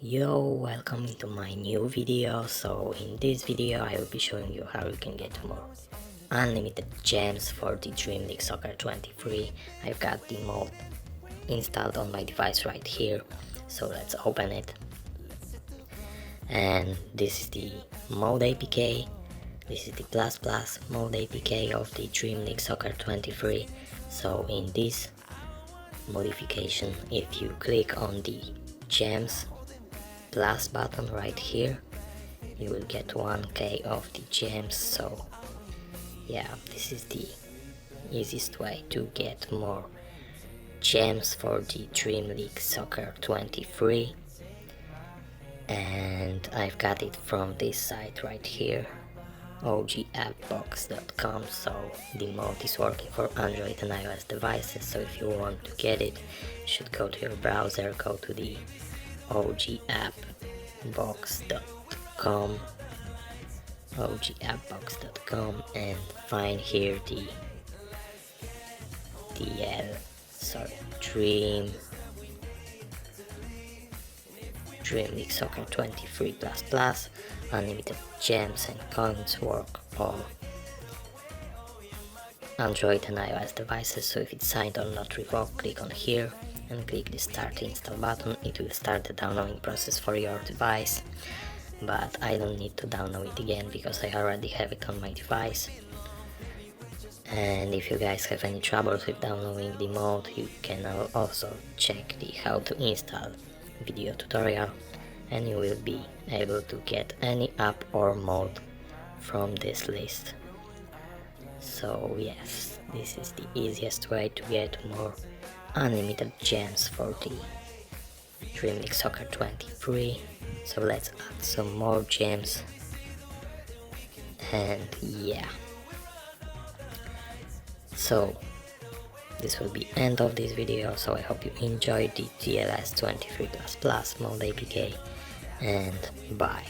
Yo, welcome to my new video. So in this video I will be showing you how you can get more unlimited gems for the Dream League Soccer 23. I've got the mod installed on my device right here, so let's open it. And this is the mode APK. This is the plus mode APK of the Dream League Soccer 23. So in this modification, if you click on the gems plus button right here, you will get 1k of the gems. So yeah, this is the easiest way to get more gems for the Dream League Soccer 23, and I've got it from this site right here, ogappbox.com. So the mod is working for Android and iOS devices, so if you want to get it, you should go to your browser, go to the ogappbox.com and find here the Dream League Soccer 23 unlimited gems and coins work on Android and iOS devices. So if it's signed or not revoked, click on here and click the start install button. It will start the downloading process for your device, but I don't need to download it again because I already have it on my device. And if you guys have any troubles with downloading the mod, you can also check the how to install video tutorial, and you will be able to get any app or mod from this list. So yes, this is the easiest way to get more unlimited gems for the Dream League Soccer 23. So let's add some more gems, and yeah, so this will be end of this video. So I hope you enjoyed the TLS 23++ mode APK, and bye.